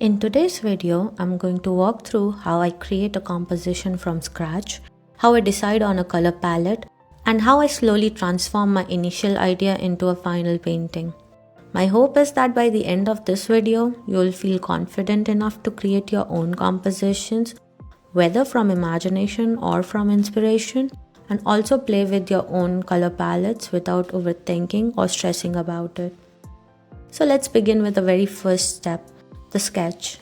In today's video, I'm going to walk through how I create a composition from scratch, how I decide on a color palette, and how I slowly transform my initial idea into a final painting. My hope is that by the end of this video, you'll feel confident enough to create your own compositions, whether from imagination or from inspiration, and also play with your own color palettes without overthinking or stressing about it. So let's begin with the very first step, the sketch.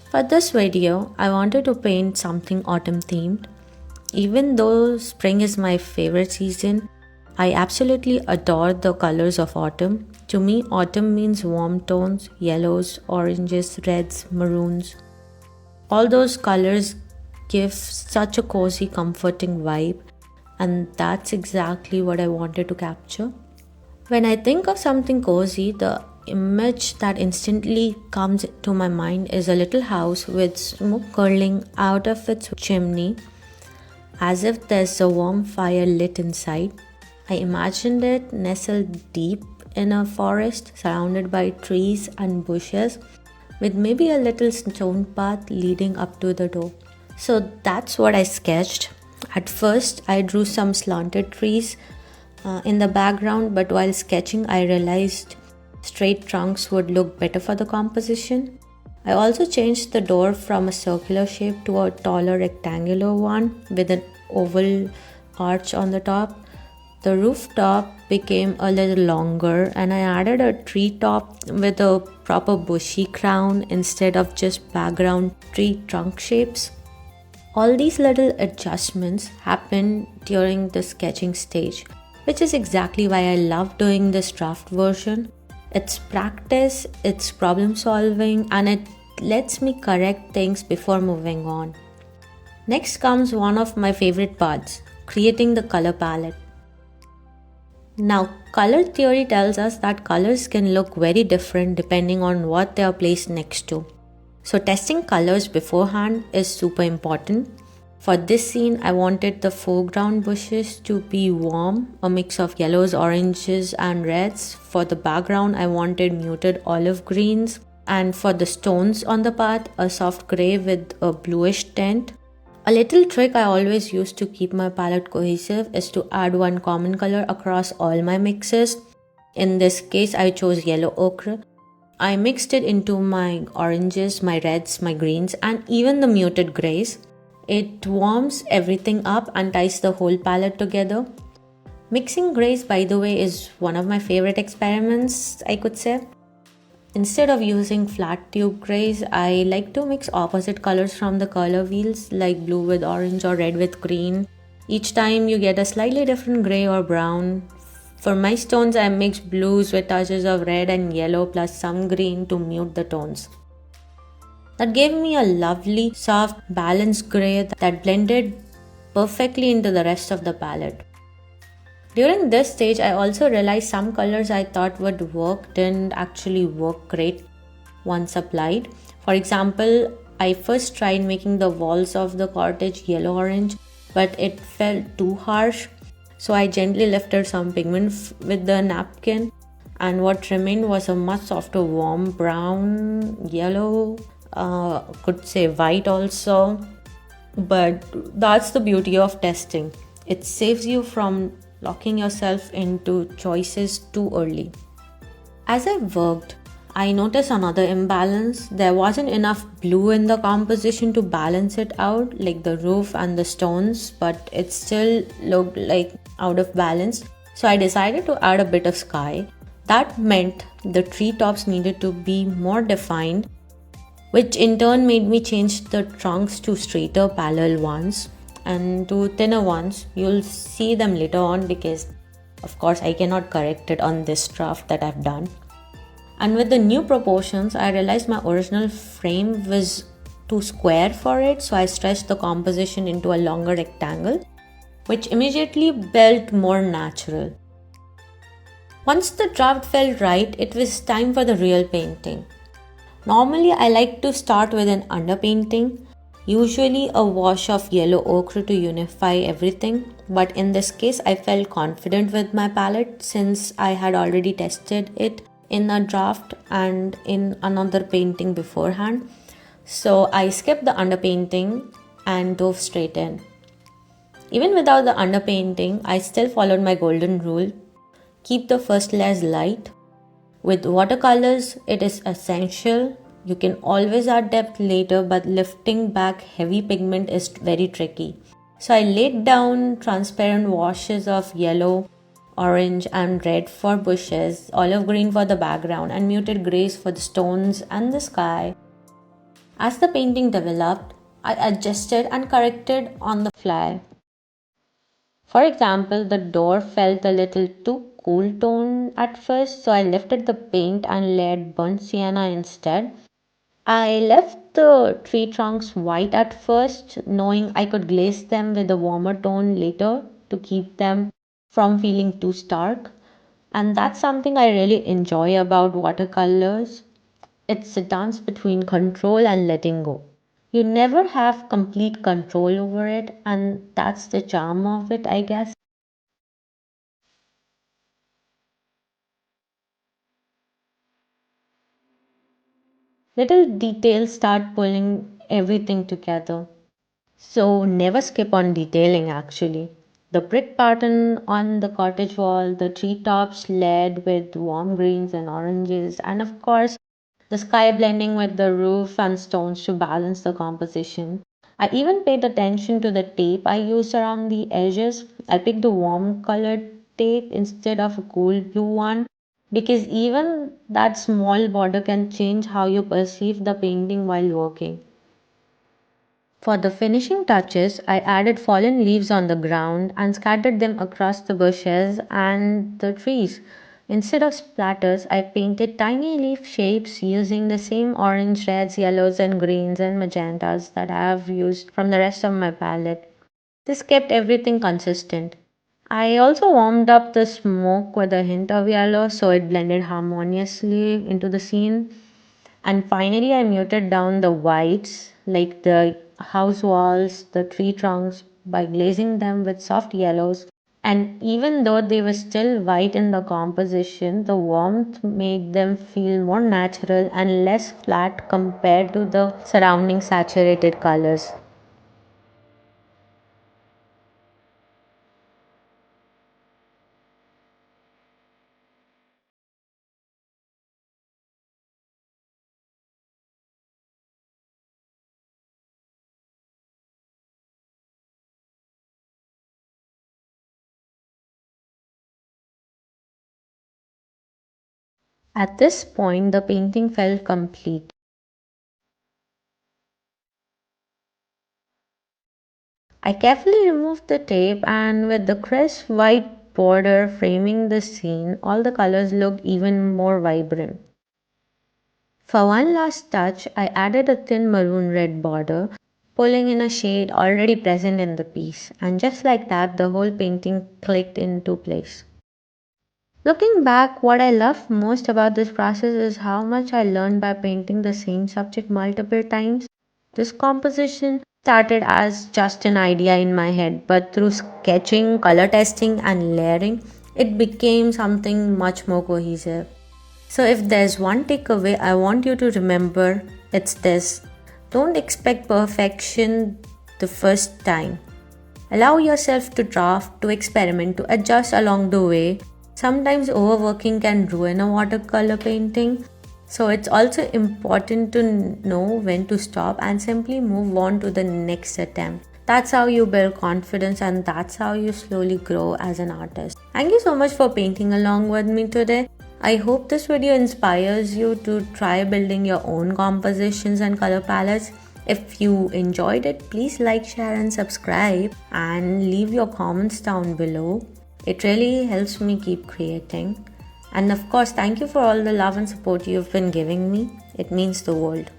For this video, I wanted to paint something autumn themed. Even though spring is my favorite season, I absolutely adore the colors of autumn. To me, autumn means warm tones, yellows, oranges, reds, maroons. All those colors give such a cozy, comforting vibe, and that's exactly what I wanted to capture. When I think of something cozy, the image that instantly comes to my mind is a little house with smoke curling out of its chimney, as if there's a warm fire lit inside. I imagined it nestled deep in a forest surrounded by trees and bushes, with maybe a little stone path leading up to the door. So that's what I sketched. At first, I drew some slanted trees in the background, but while sketching, I realized straight trunks would look better for the composition. I also changed the door from a circular shape to a taller rectangular one with an oval arch on the top. The rooftop became a little longer, and I added a tree top with a proper bushy crown instead of just background tree trunk shapes. All these little adjustments happened during the sketching stage, which is exactly why I love doing this draft version. It's practice, it's problem solving, and it lets me correct things before moving on. Next comes one of my favorite parts, creating the color palette. Now, color theory tells us that colors can look very different depending on what they are placed next to. So testing colors beforehand is super important. For this scene, I wanted the foreground bushes to be warm, a mix of yellows, oranges, and reds. For the background, I wanted muted olive greens. And for the stones on the path, a soft grey with a bluish tint. A little trick I always use to keep my palette cohesive is to add one common color across all my mixes. In this case, I chose yellow ochre. I mixed it into my oranges, my reds, my greens, and even the muted greys. It warms everything up and ties the whole palette together. Mixing greys, by the way, is one of my favorite experiments, I could say. Instead of using flat tube greys, I like to mix opposite colors from the color wheels, like blue with orange or red with green. Each time you get a slightly different gray or brown. For my stones, I mixed blues with touches of red and yellow plus some green to mute the tones. That gave me a lovely, soft, balanced grey that blended perfectly into the rest of the palette. During this stage, I also realized some colors I thought would work didn't actually work great once applied. For example, I first tried making the walls of the cottage yellow-orange, but it felt too harsh. So I gently lifted some pigment with the napkin, and what remained was a much softer warm brown, yellow, could say white also. But that's the beauty of testing. It saves you from locking yourself into choices too early. As I worked, I noticed another imbalance. There wasn't enough blue in the composition to balance it out, like the roof and the stones, but it still looked like out of balance. So I decided to add a bit of sky. That meant the treetops needed to be more defined, which in turn made me change the trunks to straighter parallel ones and to thinner ones. You'll see them later on because of course I cannot correct it on this draft that I've done. And with the new proportions, I realized my original frame was too square for it, so I stretched the composition into a longer rectangle, which immediately felt more natural. Once the draft felt right, it was time for the real painting. Normally, I like to start with an underpainting, usually a wash of yellow ochre to unify everything, but in this case I felt confident with my palette since I had already tested it in a draft and in another painting beforehand. So I skipped the underpainting and dove straight in. Even without the underpainting, I still followed my golden rule: keep the first layers light. With watercolors, it is essential. You can always add depth later, but lifting back heavy pigment is very tricky. So I laid down transparent washes of yellow, orange, and red for bushes, olive green for the background, and muted grays for the stones and the sky. As the painting developed, I adjusted and corrected on the fly. For example, the door felt a little too cool tone at first, so I lifted the paint and layered burnt sienna instead. I left the tree trunks white at first, knowing I could glaze them with a warmer tone later to keep them from feeling too stark. And that's something I really enjoy about watercolors. It's a dance between control and letting go. You never have complete control over it, and that's the charm of it, I guess. Little details start pulling everything together. So never skip on detailing actually. The brick pattern on the cottage wall, the treetops layered with warm greens and oranges, and of course the sky blending with the roof and stones to balance the composition. I even paid attention to the tape I used around the edges. I picked a warm colored tape instead of a cool blue one because even that small border can change how you perceive the painting while working. For the finishing touches, I added fallen leaves on the ground and scattered them across the bushes and the trees. Instead of splatters, I painted tiny leaf shapes using the same orange, reds, yellows, and greens and magentas that I have used from the rest of my palette. This kept everything consistent. I also warmed up the smoke with a hint of yellow so it blended harmoniously into the scene. And finally, I muted down the whites, like the house walls, the tree trunks, by glazing them with soft yellows. And even though they were still white in the composition, the warmth made them feel more natural and less flat compared to the surrounding saturated colors. At this point, the painting felt complete. I carefully removed the tape, and with the crisp white border framing the scene, all the colors looked even more vibrant. For one last touch, I added a thin maroon red border, pulling in a shade already present in the piece, and just like that, the whole painting clicked into place. Looking back, what I love most about this process is how much I learned by painting the same subject multiple times. This composition started as just an idea in my head, but through sketching, color testing, and layering, it became something much more cohesive. So, if there's one takeaway I want you to remember, it's this: don't expect perfection the first time. Allow yourself to draft, to experiment, to adjust along the way. Sometimes overworking can ruin a watercolor painting, so it's also important to know when to stop and simply move on to the next attempt. That's how you build confidence and that's how you slowly grow as an artist. Thank you so much for painting along with me today. I hope this video inspires you to try building your own compositions and color palettes. If you enjoyed it, please like, share, and subscribe, and leave your comments down below. It really helps me keep creating. And of course, thank you for all the love and support you've been giving me. It means the world.